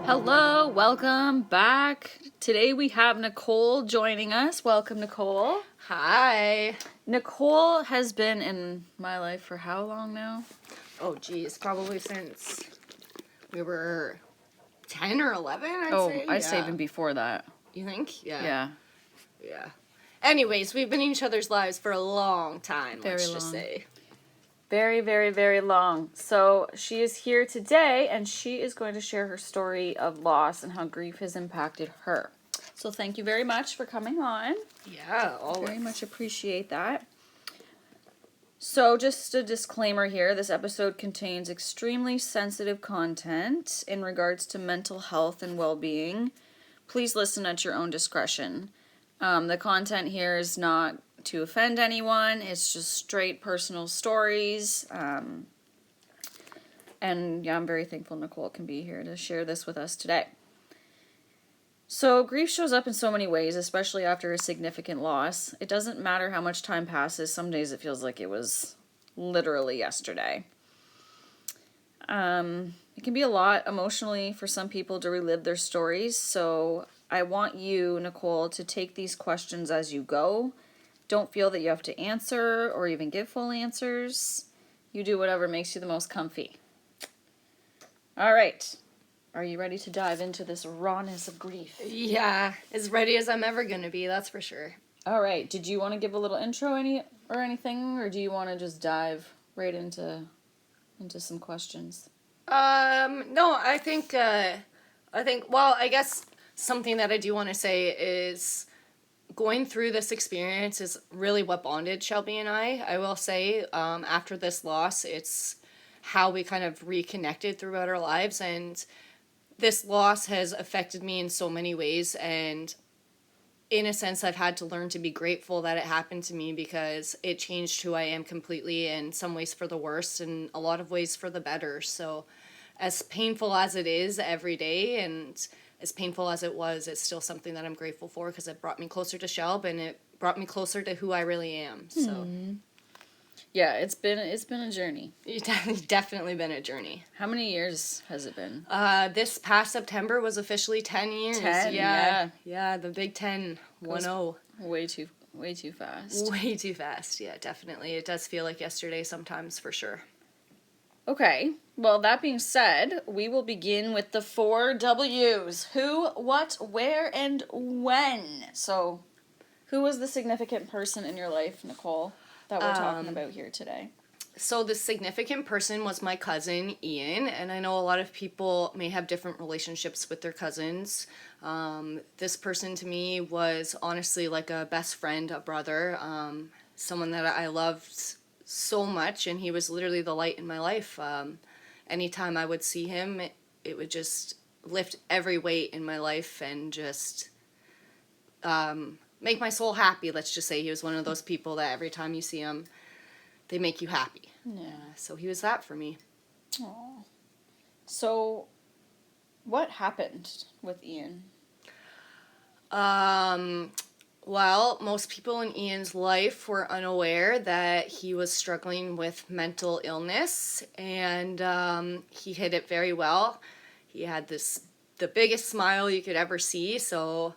Hello, welcome back. Today we have Nicole joining us. Welcome, Nicole. Hi. Nicole has been in my life for how long now? Oh, geez. Probably since we were 10 or 11, I'd say. Say even before that. You think? Yeah. Yeah. Anyways, we've been in each other's lives for a long time, let's just say. Very, very, very long. So she is here today, and she is going to share her story of loss and how grief has impacted her. So thank you very much for coming on. Yeah, always. Very much appreciate that. So just a disclaimer here, this episode contains extremely sensitive content in regards to mental health and well-being. Please listen at your own discretion. The content here is not to offend anyone. It's just straight personal stories. And yeah, I'm very thankful Nicole can be here to share this with us today. So grief shows up in so many ways, especially after a significant loss. It doesn't matter how much time passes. Some days it feels like it was literally yesterday. It can be a lot emotionally for some people to relive their stories. So I want you, Nicole, to take these questions as you go. Don't feel that you have to answer or even give full answers. You do whatever makes you the most comfy. All right. Are you ready to dive into this rawness of grief? Yeah, as ready as I'm ever going to be, that's for sure. All right. Did you want to give a little intro anything, or do you want to just dive right into some questions? No, I think, well, I guess something that I do want to say is going through this experience is really what bonded Shelby and I will say. After this loss, it's how we kind of reconnected throughout our lives, and this loss has affected me in so many ways, and in a sense I've had to learn to be grateful that it happened to me because it changed who I am completely, in some ways for the worse and a lot of ways for the better. So as painful as it is every day, and as painful as it was, it's still something that I'm grateful for because it brought me closer to Shelb, and it brought me closer to who I really am. So Yeah, it's been a journey. It's definitely been a journey. How many years has it been? This past September was officially 10 years. 10, yeah. Yeah, the big 10, 1-0. Way too fast. Way too fast, yeah, definitely. It does feel like yesterday sometimes, for sure. Okay, well, that being said, we will begin with the 4 W's. Who, what, where, and when. So, who was the significant person in your life, Nicole, that we're talking about here today? So the significant person was my cousin, Ian, and I know a lot of people may have different relationships with their cousins. This person to me was honestly like a best friend, a brother, someone that I loved so much, and he was literally the light in my life. Anytime I would see him, it would just lift every weight in my life and just make my soul happy. Let's just say he was one of those people that every time you see him, they make you happy. Yeah. So he was that for me. Aww. So, what happened with Ian? Well, most people in Ian's life were unaware that he was struggling with mental illness, and he hid it very well. He had the biggest smile you could ever see, so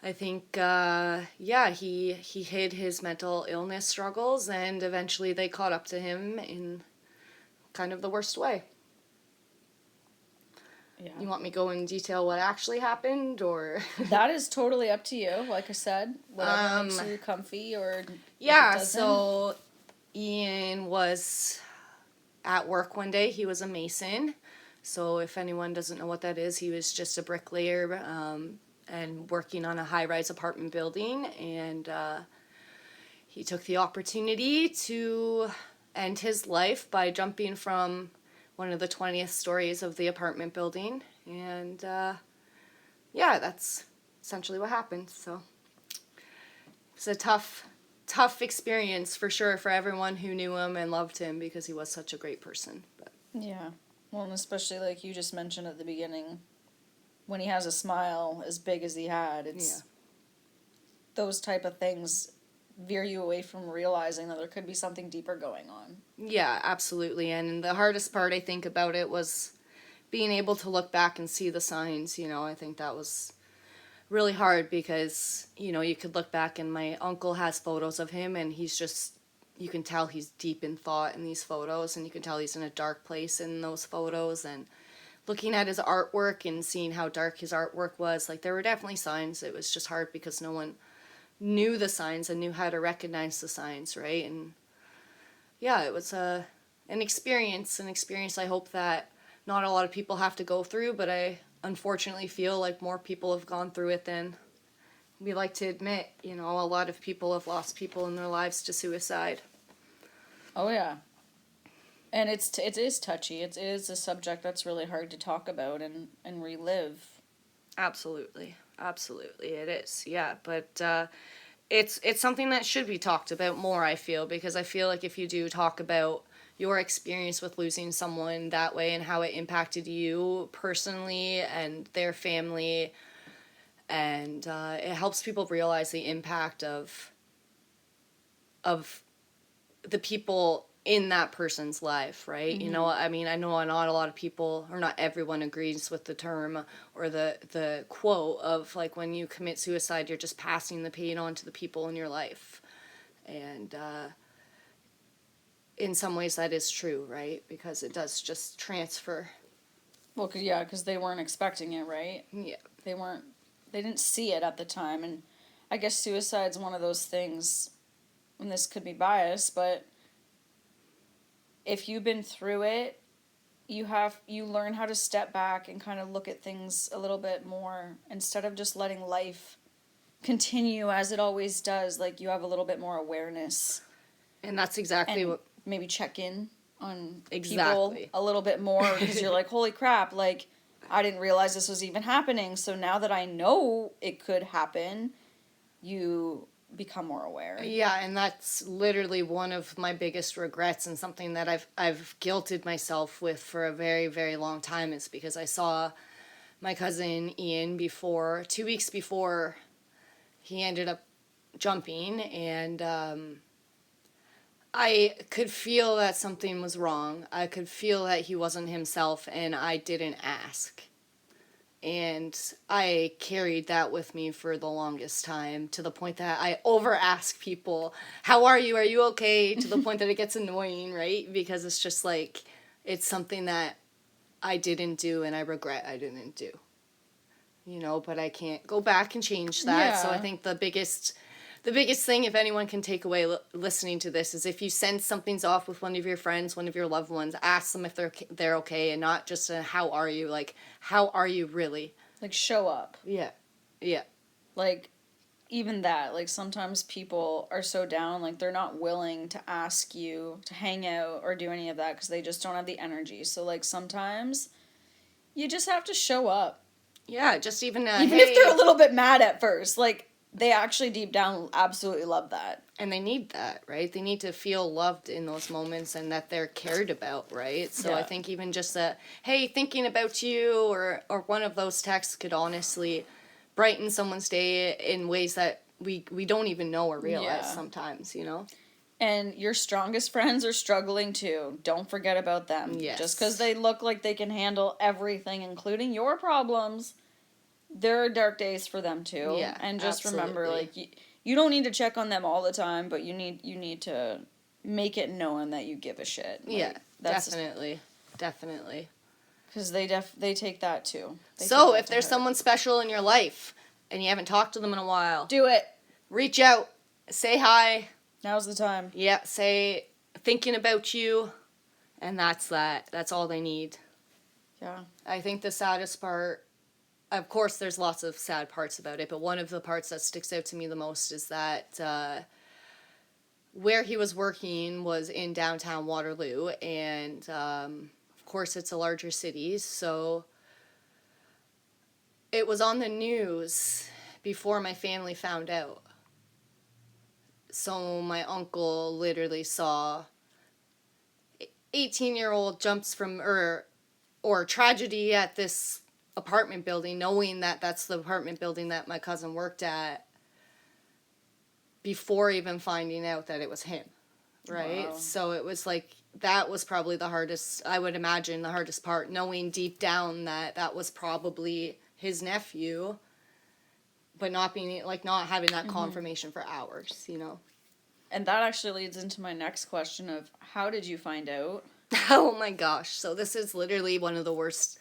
I think, he hid his mental illness struggles, and eventually they caught up to him in kind of the worst way. Yeah. You want me to go in detail what actually happened, or? That is totally up to you, like I said. Whatever makes you comfy, or yeah, so Ian was at work one day. He was a mason. So if anyone doesn't know what that is, he was just a bricklayer, and working on a high-rise apartment building, and he took the opportunity to end his life by jumping from one of the 20th stories of the apartment building, and that's essentially what happened. So it's a tough experience for sure for everyone who knew him and loved him, because he was such a great person. But yeah, well, and especially like you just mentioned at the beginning, when he has a smile as big as he had, it's those type of things veer you away from realizing that there could be something deeper going on. Yeah, absolutely. And the hardest part I think about it was being able to look back and see the signs. I think that was really hard because, you could look back and my uncle has photos of him and he's just, you can tell he's deep in thought in these photos, and you can tell he's in a dark place in those photos. And looking at his artwork and seeing how dark his artwork was, like, there were definitely signs. It was just hard because no one knew the signs and knew how to recognize the signs, right? And yeah, it was an experience I hope that not a lot of people have to go through, but I unfortunately feel like more people have gone through it than we like to admit. A lot of people have lost people in their lives to suicide. Oh yeah. And it is touchy. It is a subject that's really hard to talk about and relive. Absolutely. Absolutely, it is. Yeah, but it's something that should be talked about more, I feel, because I feel like if you do talk about your experience with losing someone that way and how it impacted you personally and their family, and it helps people realize the impact of the people in that person's life, right? Mm-hmm. I know not a lot of people, or not everyone, agrees with the term or the quote of, like, when you commit suicide, you're just passing the pain on to the people in your life. And in some ways that is true, right? Because it does just transfer. Well, because they weren't expecting it, right? Yeah. They didn't see it at the time. And I guess suicide's one of those things, and this could be biased, but if you've been through it, you learn how to step back and kind of look at things a little bit more instead of just letting life continue as it always does. Like, you have a little bit more awareness. And that's exactly and what... maybe check in on Exactly. people a little bit more, because you're like, holy crap, like, I didn't realize this was even happening. So now that I know it could happen, you become more aware. Yeah, and that's literally one of my biggest regrets, and something that I've guilted myself with for a very, very long time, is because I saw my cousin Ian 2 weeks before he ended up jumping, and I could feel that something was wrong. I could feel that he wasn't himself, and I didn't ask. And I carried that with me for the longest time, to the point that I over-ask people, how are you? Are you okay? To the point that it gets annoying, right? Because it's just like, it's something that I didn't do and I regret I didn't do. But I can't go back and change that. Yeah. So I think the biggest thing, if anyone can take away listening to this, is if you sense something's off with one of your friends, one of your loved ones, ask them if they're okay, and not just a, how are you? Like, how are you really? Like, show up. Yeah. Yeah. Like, even that, like, sometimes people are so down, like, they're not willing to ask you to hang out or do any of that because they just don't have the energy. So, like, sometimes you just have to show up. Yeah, just even Even hey, if they're a little bit mad at first, like, they actually deep down absolutely love that. and they need that, right? They need to feel loved in those moments and that they're cared about, right? So Yeah. I think even just a, hey, thinking about you, or one of those texts could honestly brighten someone's day in ways that we don't even know or realize sometimes, And your strongest friends are struggling too. Don't forget about them. Yes. Just because they look like they can handle everything, including your problems, there are dark days for them too. Yeah, and just remember, absolutely. like, you don't need to check on them all the time, but you need to make it known that you give a shit. Like, Yeah, that's definitely. Definitely. because they take that too. So if there's someone special in your life and you haven't talked to them in a while, do it. reach out, say hi. Now's the time. Yeah, say thinking about you, and that's that. That's all they need. Yeah. I think the saddest part, of course there's lots of sad parts about it, but one of the parts that sticks out to me the most is that where he was working was in downtown Waterloo, and of course it's a larger city, so it was on the news before my family found out. So my uncle literally saw 18-year-old jumps from, or tragedy at this apartment building, knowing that that's the apartment building that my cousin worked at, before even finding out that it was him, right? Wow. So it was like, that was probably the hardest, I would imagine, the hardest part, knowing deep down that that was probably his nephew, but not being, like, not having that confirmation for hours, you know? And that actually leads into my next question of, how did you find out? Oh my gosh. So this is literally one of the worst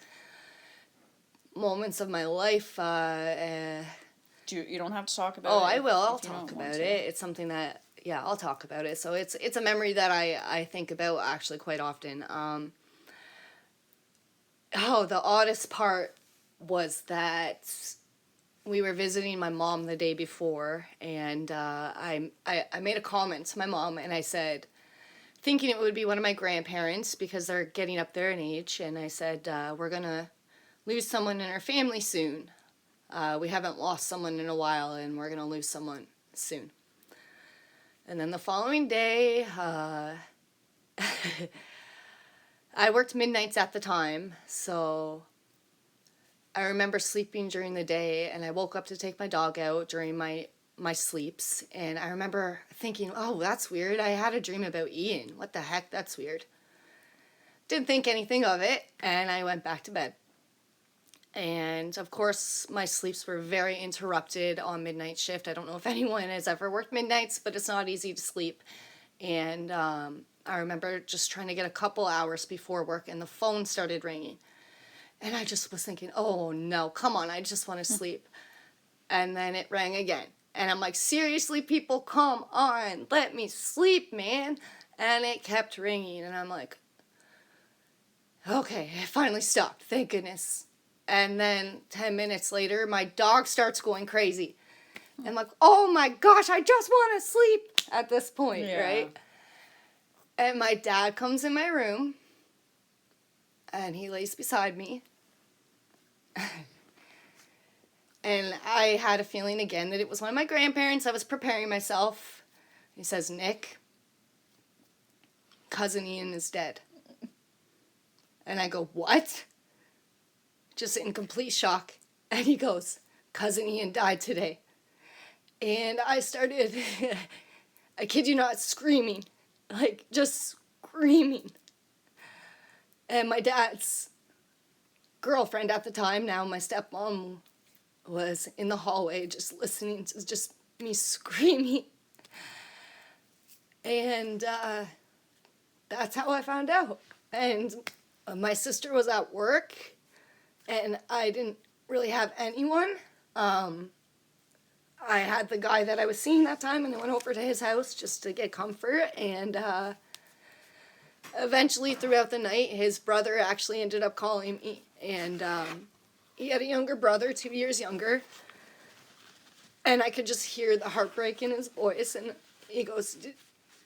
moments of my life. You don't have to talk about it. Oh, I will. I'll if you talk don't want about to. it. It's something that, yeah, I'll talk about it. So it's a memory that I think about actually quite often. The oddest part was that we were visiting my mom the day before, and I made a comment to my mom, and I said, thinking it would be one of my grandparents because they're getting up there in age, and I said, we're going to lose someone in our family soon. We haven't lost someone in a while, and we're going to lose someone soon. And then the following day, I worked midnights at the time, so I remember sleeping during the day, and I woke up to take my dog out during my sleeps, and I remember thinking, oh, that's weird. I had a dream about Ian. What the heck? That's weird. Didn't think anything of it, and I went back to bed. And of course, my sleeps were very interrupted on midnight shift. I don't know if anyone has ever worked midnights, but it's not easy to sleep. And I remember just trying to get a couple hours before work, and the phone started ringing. And I just was thinking, oh no, come on, I just want to sleep. And then it rang again. And I'm like, seriously, people, come on, let me sleep, man. And it kept ringing, and I'm like, okay, it finally stopped, thank goodness. And then 10 minutes later, my dog starts going crazy. I'm like, oh my gosh, I just want to sleep at this point, right? And my dad comes in my room, and he lays beside me. And I had a feeling again that it was one of my grandparents. I was preparing myself. He says, Nick, Cousin Ian is dead. And I go, what? Just in complete shock. And he goes, Cousin Ian died today. And I started, I kid you not, screaming. Like, just screaming. And my dad's girlfriend at the time, now my stepmom, was in the hallway just listening to just me screaming. And that's how I found out. And my sister was at work, and I didn't really have anyone. I had the guy that I was seeing that time, and I went over to his house just to get comfort. And eventually, throughout the night, his brother actually ended up calling me. And he had a younger brother, 2 years younger. And I could just hear the heartbreak in his voice. And he goes,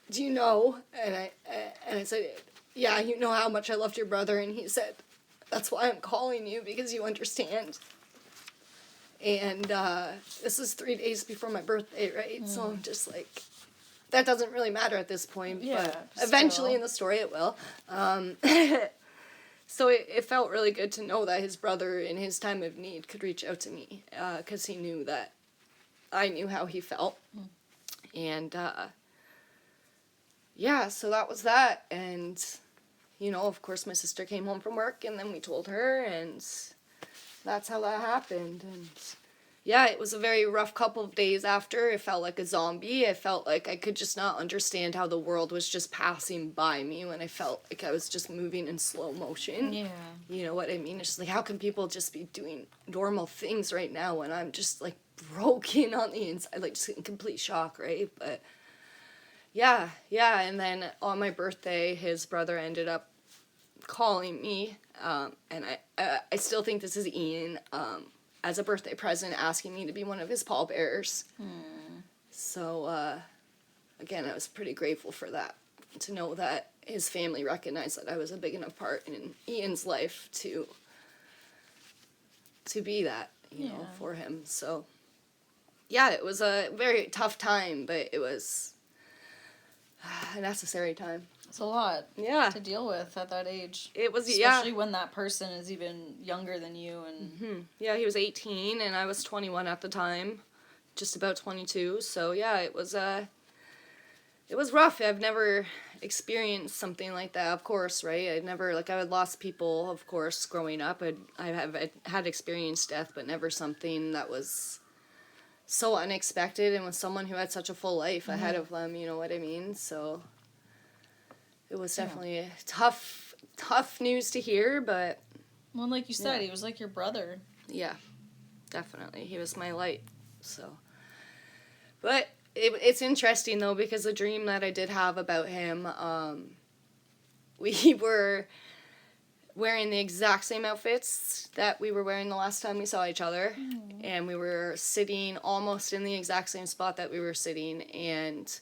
do you know? And I said, yeah, you know how much I loved your brother. And he said, that's why I'm calling you, because you understand. And this is 3 days before my birthday, right? So I'm just like, that doesn't really matter at this point. Yeah, but eventually in the story it will. So it felt really good to know that his brother, in his time of need, could reach out to me, because he knew that I knew how he felt. And, yeah, so that was that. And, you know, of course, my sister came home from work, and then we told her, and that's how that happened. And, yeah, it was a very rough couple of days after. It felt like a zombie. I felt like I could just not understand how the world was just passing by me when I felt like I was just moving in slow motion. Yeah. You know what I mean? It's just like, how can people just be doing normal things right now when I'm just, like, broken on the inside, like, just in complete shock, right? But, yeah, and then on my birthday, his brother ended up calling me, and I still think this is Ian, as a birthday present, asking me to be one of his pallbearers. So, again, I was pretty grateful for that, to know that his family recognized that I was a big enough part in Ian's life to be that, you know, for him. So, yeah, it was a very tough time, but it was a necessary time. It's a lot to deal with at that age. It was, especially when that person is even younger than you. And Yeah, he was 18, and I was 21 at the time. just about 22. So yeah, it was rough. I've never experienced something like that, of course, right? I'd never, like, I had lost people, of course, growing up. I had experienced death, but never something that was so unexpected and with someone who had such a full life ahead of them, you know what I mean? So it was definitely tough news to hear, but... Well, like you said, he was like your brother. Yeah, definitely. He was my light, so... But it's interesting, though, because the dream that I did have about him, we were wearing the exact same outfits that we were wearing the last time we saw each other. Mm. And we were sitting almost in the exact same spot that we were sitting. And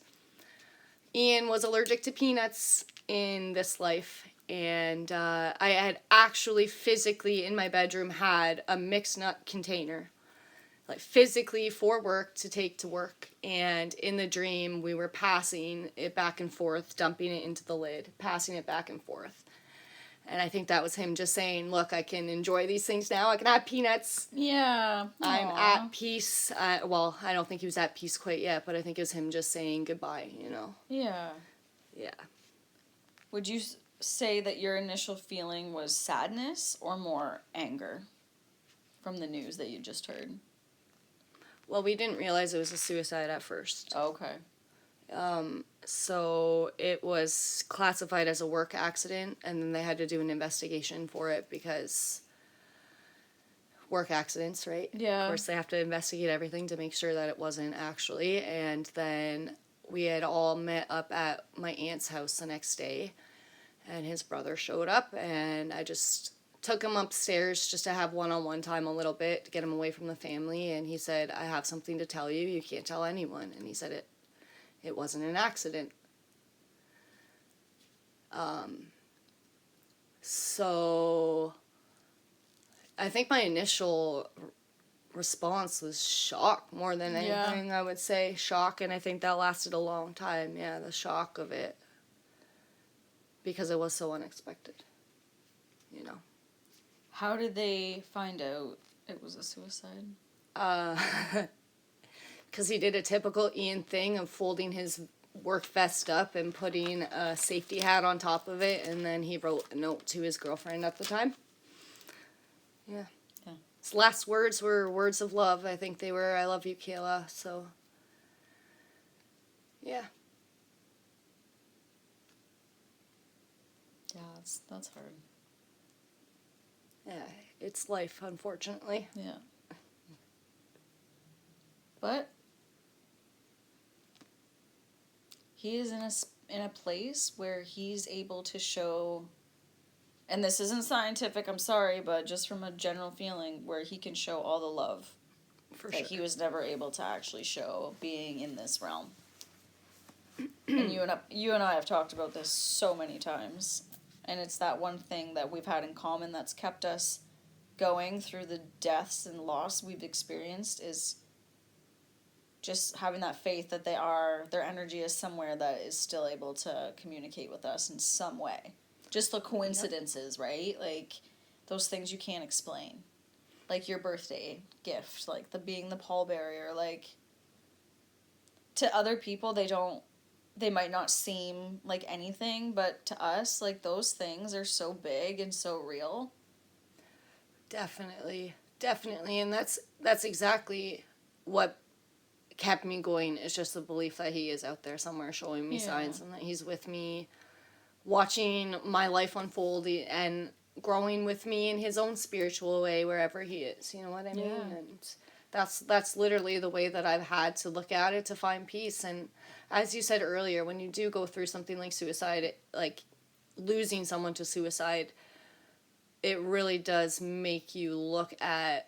Ian was allergic to peanuts in this life. And I had actually physically in my bedroom had a mixed nut container, like physically for work to take to work. And in the dream, we were passing it back and forth, dumping it into the lid, passing it back and forth. And I think that was him just saying, look, I can enjoy these things now. I can have peanuts. Yeah. I'm at peace. Well, I don't think he was at peace quite yet, but I think it was him just saying goodbye, you know? Yeah. Yeah. Would you say that your initial feeling was sadness or more anger from the news that you just heard? Well, we didn't realize it was a suicide at first. Okay. So it was classified as a work accident, and then they had to do an investigation for it because work accidents, right? Yeah. Of course, they have to investigate everything to make sure that it wasn't actually. And then we had all met up at my aunt's house the next day, and his brother showed up, and I just took him upstairs just to have one-on-one time a little bit to get him away from the family. And he said, I have something to tell you. You can't tell anyone. And he said it wasn't an accident. So I think my initial response was shock more than anything. I would say shock, and I think that lasted a long time. Yeah, the shock of it, because it was so unexpected, you know. How did they find out it was a suicide? Because he did a typical Ian thing of folding his work vest up and putting a safety hat on top of it, and then he wrote a note to his girlfriend at the time. Yeah. His last words were words of love. I think they were, I love you, Kayla. So, yeah. Yeah, that's hard. Yeah, it's life, unfortunately. Yeah. But he is in a place where he's able to show, and this isn't scientific, I'm sorry, but just from a general feeling, where he can show all the love that he was never able to actually show being in this realm. And you and I have talked about this so many times, and it's that one thing that we've had in common that's kept us going through the deaths and loss we've experienced is just having that faith that their energy is somewhere that is still able to communicate with us in some way. Just the coincidences, right? Like, those things you can't explain. Like your birthday gift, like being the pallbearer, like, to other people, they might not seem like anything, but to us, like, those things are so big and so real. Definitely. And that's exactly what kept me going, is just the belief that he is out there somewhere showing me signs, and that he's with me, watching my life unfold and growing with me in his own spiritual way wherever he is, you know what I mean? And that's literally the way that I've had to look at it to find peace. And as you said earlier, when you do go through something like suicide, like losing someone to suicide, it really does make you look at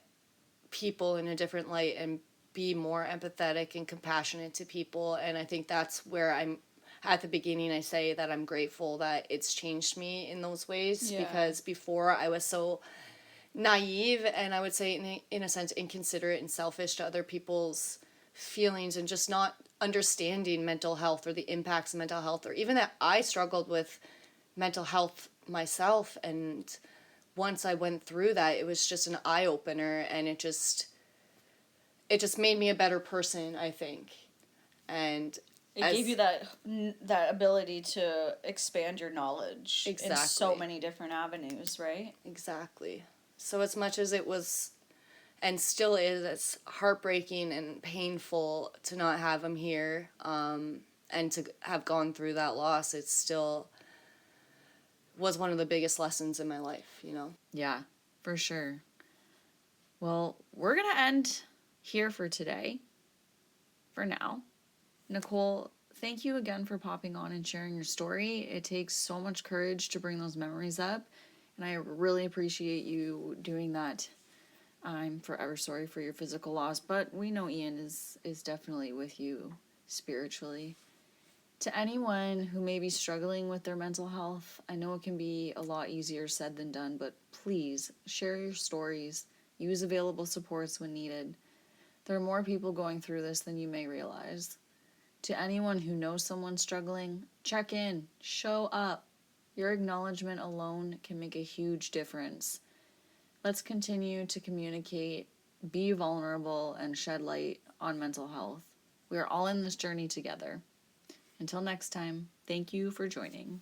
people in a different light and be more empathetic and compassionate to people. And I think that's where I'm at the beginning. I say that I'm grateful that it's changed me in those ways, because before I was so naive and I would say in a sense inconsiderate and selfish to other people's feelings, and just not understanding mental health or the impacts of mental health, or even that I struggled with mental health myself. And once I went through that, it was just an eye-opener, and it just made me a better person, I think. And it gave you that ability to expand your knowledge in so many different avenues, right? Exactly. So as much as it was, and still is, it's heartbreaking and painful to not have him here, and to have gone through that loss, it still was one of the biggest lessons in my life, you know? Yeah, for sure. Well, we're going to end here for today, for now. Nicole, thank you again for popping on and sharing your story. It takes so much courage to bring those memories up, and I really appreciate you doing that. I'm forever sorry for your physical loss, but we know Ian is definitely with you spiritually. To anyone who may be struggling with their mental health, I know it can be a lot easier said than done, but please share your stories, use available supports when needed. There are more people going through this than you may realize. To anyone who knows someone struggling, check in, show up. Your acknowledgement alone can make a huge difference. Let's continue to communicate, be vulnerable, and shed light on mental health. We are all in this journey together. Until next time, thank you for joining.